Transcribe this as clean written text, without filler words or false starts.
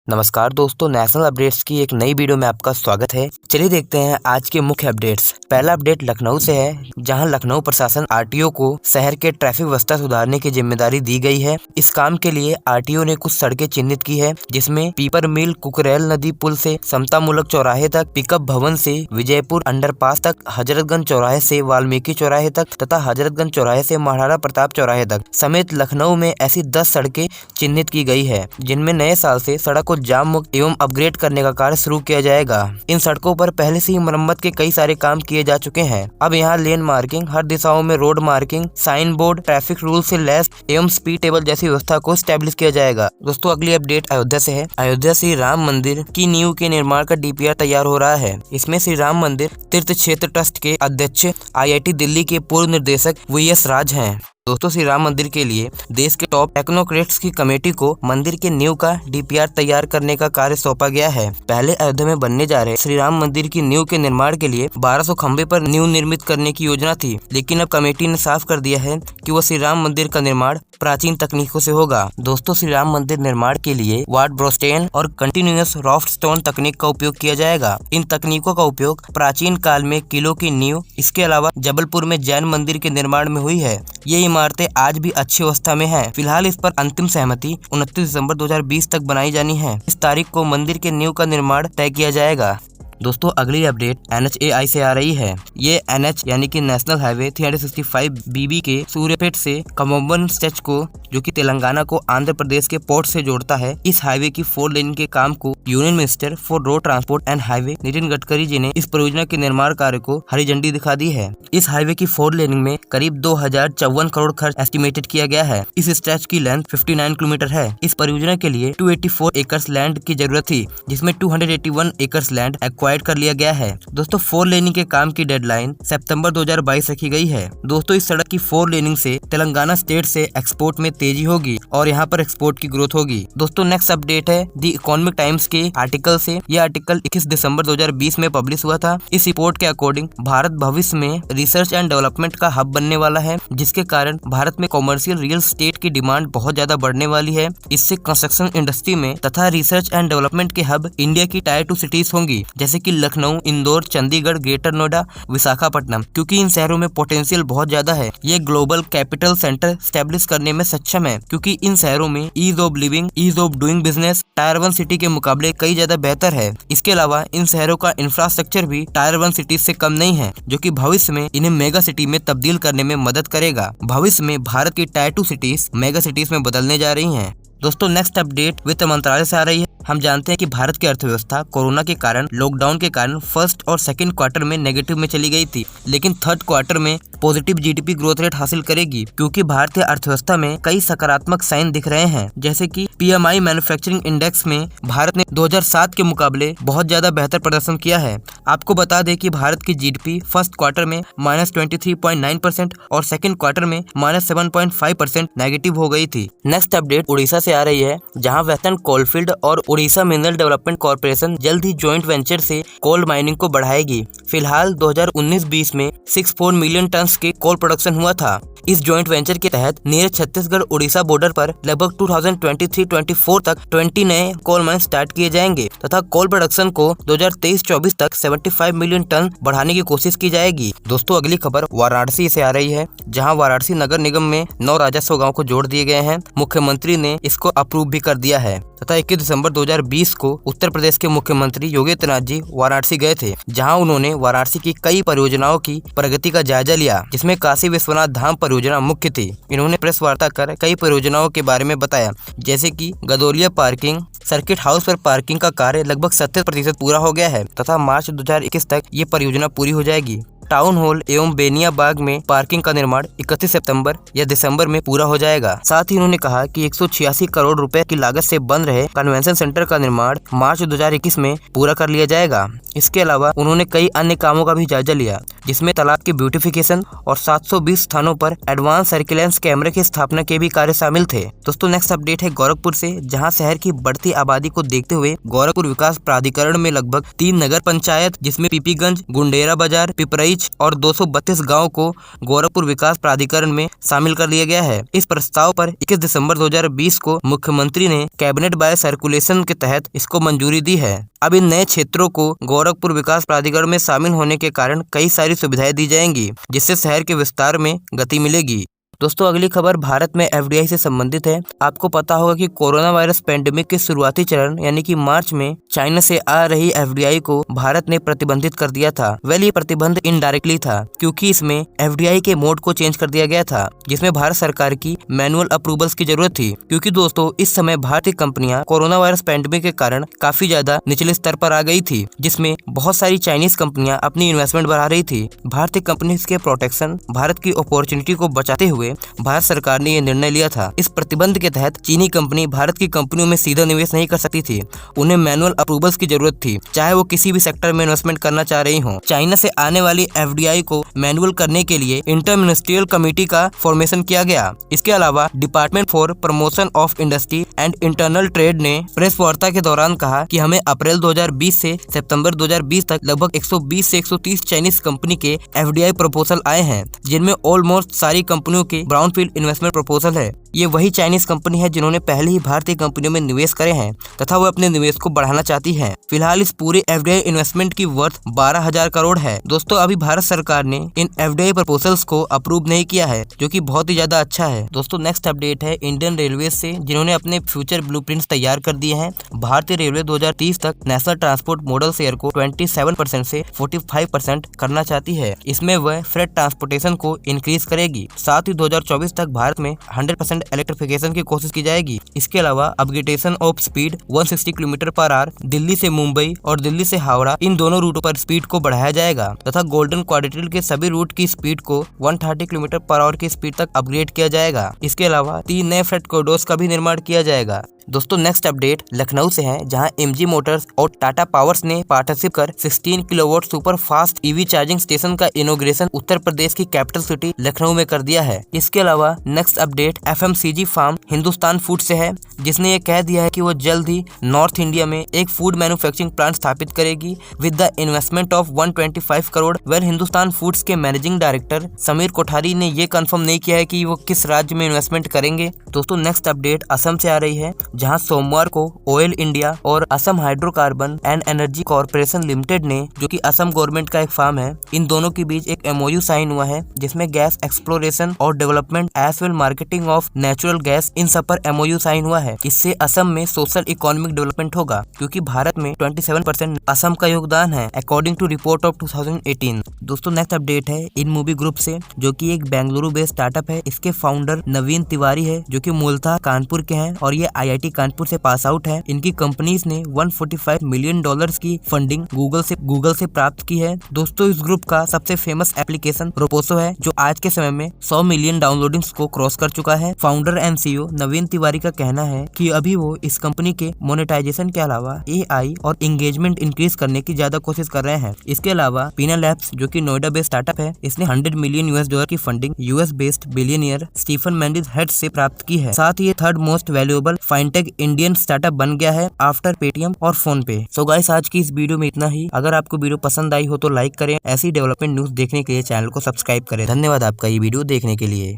नमस्कार दोस्तों, national updates की एक नई वीडियो में आपका स्वागत है। चलिए देखते हैं आज के मुख्य अपडेट्स। पहला अपडेट लखनऊ से है, जहां लखनऊ प्रशासन आरटीओ को शहर के ट्रैफिक व्यवस्था सुधारने की जिम्मेदारी दी गई है। इस काम के लिए आरटीओ ने कुछ सड़कें चिन्हित की है, जिसमें पीपर मिल कुकरेल नदी पुल से समतामूलक चौराहे तक, पिकअप भवन से विजयपुर अंडरपास तक, हजरतगंज चौराहे से वाल्मीकि चौराहे तक तथा हजरतगंज चौराहे से महाराणा प्रताप चौराहे तक समेत लखनऊ में ऐसी 10 सड़कें चिन्हित की गई है, जिनमें नए साल से सड़क को जाम मुक्त एवं अपग्रेड करने का कार्य शुरू किया जाएगा। इन सड़कों पर पहले से ही मरम्मत के कई सारे काम किए जा चुके हैं। अब यहाँ लेन मार्किंग, हर दिशाओं में road marking, sign board, traffic rule से लैस एवं स्पीड टेबल जैसी व्यवस्था को स्टैब्लिश किया जाएगा। दोस्तों, अगली अपडेट अयोध्या से है। अयोध्या श्री राम मंदिर की नींव के निर्माण का डीपीआर तैयार हो रहा है। इसमें श्री राम मंदिर तीर्थ क्षेत्र ट्रस्ट के अध्यक्ष IIT दिल्ली के पूर्व निदेशक VS राज हैं। दोस्तों, श्री राम मंदिर के लिए देश के टॉप टेक्नोक्रेट्स की कमेटी को मंदिर के नींव का डीपीआर तैयार करने का कार्य सौंपा गया है। पहले अयोध्या में बनने जा रहे श्री राम मंदिर की नींव के निर्माण के लिए 1200 खंबे पर नींव निर्मित करने की योजना थी, लेकिन अब कमेटी ने साफ कर दिया है कि वह श्री राम मंदिर का निर्माण प्राचीन तकनीकों से होगा। दोस्तों, श्री राम मंदिर निर्माण के लिए वार्ड ब्रोस्टेन और कंटिन्यूअस रॉफ्ट स्टोन तकनीक का उपयोग किया जाएगा। इन तकनीकों का उपयोग प्राचीन काल में किलों की नींव, इसके अलावा जबलपुर में जैन मंदिर के निर्माण में हुई है। ये इमारतें आज भी अच्छी अवस्था में हैं। फिलहाल इस पर अंतिम सहमति 29 दिसंबर 2020 तक बनाई जानी है। इस तारीख को मंदिर के नींव का निर्माण तय किया जाएगा। दोस्तों, अगली अपडेट NHAI से आ रही है। ये NH यानी कि नेशनल हाईवे 365 BB के सूर्यापेट से कम्बोन स्ट्रेच को, जो कि तेलंगाना को आंध्र प्रदेश के पोर्ट से जोड़ता है, इस हाईवे की 4 लेन के काम को union minister for road transport and highway Nitin Gadkari ji ने इस परियोजना के निर्माण कार्य को हरी झंडी दिखा दी है। इस हाईवे की 4 लेनिंग में करीब 2054 करोड़ खर्च एस्टिमेटेड किया गया है। इस स्ट्रेच की लेंथ 59 किलोमीटर है। इस परियोजना के लिए 284 एकर्स लैंड की जरूरत थी, जिसमें 281 एकर्स लैंड एक्वायर्ड कर लिया गया है। दोस्तों, 4 लेनिंग के काम की डेडलाइन सितंबर 2022 रखी गई है। दोस्तों, इस सड़क की 4 लेनिंग से तेलंगाना स्टेट से एक्सपोर्ट में तेजी होगी और यहाँ पर एक्सपोर्ट की ग्रोथ होगी। दोस्तों, नेक्स्ट अपडेट है द इकोनॉमिक टाइम्स के आर्टिकल से। यह आर्टिकल 21 दिसंबर 2020 में पब्लिश हुआ था। इस रिपोर्ट के अकॉर्डिंग भारत भविष्य में रिसर्च एंड डेवलपमेंट का हब बनने वाला है, जिसके कारण भारत में कॉमर्शियल रियल एस्टेट की डिमांड बहुत ज्यादा बढ़ने वाली है। इससे कंस्ट्रक्शन इंडस्ट्री में तथा रिसर्च एंड डेवलपमेंट के हब इंडिया की टायर 2 सिटीज होंगी, जैसे कि लखनऊ, इंदौर, चंडीगढ़, ग्रेटर नोएडा, विशाखापट्टनम, क्योंकि इन शहरों में पोटेंशियल बहुत ज्यादा है। ये ग्लोबल कैपिटल सेंटर स्टैब्लिश करने में सक्षम है, क्योंकि इन शहरों में ease of living, ease of doing business tier 1 city के मुकाबले कई ज्यादा बेहतर है। इसके अलावा इन शहरों का इंफ्रास्ट्रक्चर भी टायर 1 सिटीज से कम नहीं है, जो कि भविष्य में इन्हें मेगा सिटी में तब्दील करने में मदद करेगा। भविष्य में भारत की टायर 2 सिटीज मेगा सिटीज में बदलने जा रही हैं। दोस्तों, नेक्स्ट अपडेट वित्त मंत्रालय से आ रही है। हम जानते हैं कि भारत की अर्थव्यवस्था कोरोना के कारण, लॉकडाउन के कारण फर्स्ट और सेकंड क्वार्टर में नेगेटिव में चली गई थी, लेकिन थर्ड क्वार्टर में पॉजिटिव GDP ग्रोथ रेट हासिल करेगी, क्योंकि भारतीय अर्थव्यवस्था में कई सकारात्मक साइन दिख रहे हैं। जैसे कि PMI मैन्युफैक्चरिंग इंडेक्स में भारत ने 2007 के मुकाबले बहुत ज्यादा बेहतर प्रदर्शन किया है। आपको बता दें कि भारत की GDP फर्स्ट क्वार्टर में -23.9% और सेकंड क्वार्टर में -7.5% नेगेटिव हो गई थी। नेक्स्ट अपडेट उड़ीसा से आ रही है, जहां वेस्टर्न कोलफील्ड और उड़ीसा मिनरल डेवलपमेंट कॉर्पोरेशन जल्द ही जॉइंट वेंचर से कोल माइनिंग को बढ़ाएगी। फिलहाल 2019-20 में 64 मिलियन टन के कोल प्रोडक्शन हुआ था। इस जॉइंट वेंचर के तहत नीरज छत्तीसगढ़ उड़ीसा बॉर्डर पर लगभग 2023-24 तक 20 नए कोल माइन स्टार्ट किए जाएंगे तथा कोल प्रोडक्शन को 2023-24 तक 75 मिलियन टन बढ़ाने की कोशिश की जाएगी। दोस्तों, अगली खबर वाराणसी से आ रही है, जहां वाराणसी नगर निगम में 9 राजस्व गाँव को जोड़ दिए गए हैं। मुख्यमंत्री ने इसको अप्रूव भी कर दिया है तथा 21 दिसंबर 2020 को उत्तर प्रदेश के मुख्यमंत्री योगी आदित्यनाथ जी वाराणसी गए थे, जहां उन्होंने वाराणसी की कई परियोजनाओं की प्रगति का जायजा लिया, जिसमें काशी विश्वनाथ धाम परियोजना मुख्य थी। इन्होंने प्रेस वार्ता कर कई परियोजनाओं के बारे में बताया, जैसे कि गदोलिया पार्किंग, सर्किट हाउस पर पार्किंग का कार्य लगभग 70% पूरा हो गया है तथा मार्च 2021 तक ये परियोजना पूरी हो जाएगी। टाउन हॉल एवं बेनिया बाग में पार्किंग का निर्माण 31 सितंबर या दिसंबर में पूरा हो जाएगा। साथ ही उन्होंने कहा कि 186 करोड़ रुपए की लागत से बन रहे कन्वेंशन सेंटर का निर्माण मार्च 2021 में पूरा कर लिया जाएगा। इसके अलावा उन्होंने कई अन्य कामों का भी जायजा लिया, जिसमें तालाब की ब्यूटिफिकेशन और 720 स्थानों पर एडवांस सर्किलेंस कैमरे की स्थापना के भी कार्य शामिल थे। दोस्तों, नेक्स्ट अपडेट है गोरखपुर से, जहां शहर की बढ़ती आबादी को देखते हुए गोरखपुर विकास प्राधिकरण में लगभग 3 नगर पंचायत, जिसमें पीपीगंज, गुंडेरा बाजार, पिपरई रिहाइश और 232 गाँव को गोरखपुर विकास प्राधिकरण में शामिल कर लिया गया है। इस प्रस्ताव पर 21 दिसंबर 2020 को मुख्यमंत्री ने कैबिनेट बाय सर्कुलेशन के तहत इसको मंजूरी दी है। अब इन नए क्षेत्रों को गोरखपुर विकास प्राधिकरण में शामिल होने के कारण कई सारी सुविधाएं दी जाएंगी, जिससे शहर के विस्तार में गति मिलेगी। दोस्तों अगली खबर भारत में एफडीआई से संबंधित है। आपको पता होगा कि कोरोना वायरस पेंडेमिक के शुरुआती चरण यानी कि मार्च में चाइना से आ रही एफडीआई को भारत ने प्रतिबंधित कर दिया था। वेल ये प्रतिबंध इनडायरेक्टली था, क्योंकि इसमें एफडीआई के मोड को चेंज कर दिया गया था, जिसमें भारत सरकार की मैनुअल अप्रूवल्स की जरूरत थी। क्योंकि दोस्तों इस समय भारतीय कंपनियां कोरोना वायरस पेंडेमिक के कारण काफी ज्यादा निचले स्तर पर आ गई थी, जिसमें बहुत सारी चाइनीज कंपनियां अपनी इन्वेस्टमेंट बढ़ा रही थी। भारतीय कंपनीज के प्रोटेक्शन, भारत की अपॉर्चुनिटी को बचाते हुए भारत सरकार ने यह निर्णय लिया था। इस प्रतिबंध के तहत चीनी कंपनी भारत की कंपनियों में सीधा निवेश नहीं कर सकती थी। उन्हें मैनुअल अप्रूवल्स की जरूरत थी, चाहे वो किसी भी सेक्टर में इन्वेस्टमेंट करना चाह रही हो। चाइना से आने वाली एफडीआई को मैनुअल करने के लिए इंटर मिनिस्ट्रियल कमेटी का फॉर्मेशन किया गया। इसके अलावा department for promotion of industry and internal trade ने प्रेस वार्ता के दौरान कहा कि हमें अप्रैल 2020 से सितंबर 2020 तक लगभग 120 से 130 चाइनीज कंपनी के एफडीआई प्रपोजल आए हैं, जिनमें ऑलमोस्ट सारी कंपनियों के ब्राउनफील्ड इन्वेस्टमेंट प्रपोजल है। ये वही चाइनीज कंपनी है जिन्होंने पहले ही भारतीय कंपनियों में निवेश करे हैं तथा वो अपने निवेश को बढ़ाना चाहती है। फिलहाल इस पूरे एफडीआई इन्वेस्टमेंट की वर्थ 12,000 करोड़ है। दोस्तों अभी भारत सरकार ने इन एफडीआई प्रपोजल्स को अप्रूव नहीं किया है, जो कि बहुत ही ज्यादा अच्छा है। दोस्तों नेक्स्ट अपडेट है इंडियन रेलवे से, जिन्होंने अपने फ्यूचर ब्लूप्रिंट्स तैयार कर दिए हैं। भारतीय रेलवे 2030 तक नेशनल ट्रांसपोर्ट मॉडल शेयर को 27% से 45% करना चाहती है। इसमें वह फ्रेट ट्रांसपोर्टेशन को इंक्रीज करेगी। साथ ही 2024 तक भारत में 100% इलेक्ट्रिफिकेशन की कोशिश की जाएगी। इसके अलावा upgradation of speed 160 km/h Delhi से मुंबई और दिल्ली से हावड़ा इन दोनों रूटों पर स्पीड को बढ़ाया जाएगा तथा गोल्डन क्वाड्रिलेटरल के सभी रूट की स्पीड को 130 km/h की स्पीड तक अपग्रेड किया जाएगा। इसके अलावा 3 नए फ्रेट कॉरिडोर्स का भी निर्माण किया जाएगा। दोस्तों नेक्स्ट अपडेट लखनऊ से है, जहां एमजी मोटर्स और टाटा पावर्स ने पार्टनरशिप कर 16 kilowatt super fast EV charging station का इनॉग्रेशन उत्तर प्रदेश की कैपिटल सिटी लखनऊ में कर दिया है। इसके अलावा next update FMCG firm Hindustan food से है, जिसने ये कह दिया है कि वो जल्द ही नॉर्थ इंडिया में एक फूड मैन्युफैक्चरिंग प्लांट स्थापित करेगी with the investment of 125 crore. Well Hindustan foods के मैनेजिंग डायरेक्टर समीर कोठारी ने ये कंफर्म नहीं किया है कि वो किस राज्य में इन्वेस्टमेंट करेंगे। दोस्तों नेक्स्ट अपडेट असम से आ रही है, जहां सोमवार को ऑयल इंडिया और Assam hydrocarbon and energy corporation limited ने, जो कि असम गवर्नमेंट का एक फार्म है, इन दोनों के बीच एक एमओयू साइन हुआ है, जिसमें गैस एक्सप्लोरेशन और development as well marketing of natural gas इन सब पर एमओयू साइन हुआ है। इससे असम में सोशल इकोनॉमिक डेवलपमेंट होगा, क्योंकि भारत में 27% असम का योगदान है अकॉर्डिंग टू रिपोर्ट ऑफ 2018। दोस्तों नेक्स्ट अपडेट है इन मूवी ग्रुप से, जो कि एक बेंगलुरु बेस्ड स्टार्टअप है। इसके फाउंडर नवीन तिवारी है, जो कि मूलतः कानपुर के हैं और ये आईआईटी कानपुर से पास आउट है। इनकी कंपनीज ने $145 मिलियन की फंडिंग गूगल से प्राप्त की है। दोस्तों इस ग्रुप का सबसे फेमस एप्लीकेशन रोपोसो है, जो आज के समय में 100 मिलियन डाउनलोडिंग्स को क्रॉस कर चुका है। फाउंडर एंड सीईओ नवीन तिवारी का कहना है कि अभी वो इस कंपनी के मोनेटाइजेशन के अलावा एआई और एंगेजमेंट इंक्रीज करने की ज्यादा कोशिश कर रहे हैं। इसके अलावा पीना लैब्स, जो कि नोएडा बेस्ड स्टार्टअप है, इसने $100 मिलियन की funding US based billionaire Stephen Mendis हेड से प्राप्त की है। साथ ही ये third most valuable fintech Indian startup बन गया है आफ्टर पेटीएम और फोन पे। सो गाइस आज की इस वीडियो में इतना ही। अगर आपको वीडियो पसंद आई हो तो लाइक करें। ऐसी डेवलपमेंट न्यूज देखने के लिए चैनल को सब्सक्राइब करें। धन्यवाद आपका ये वीडियो देखने के लिए।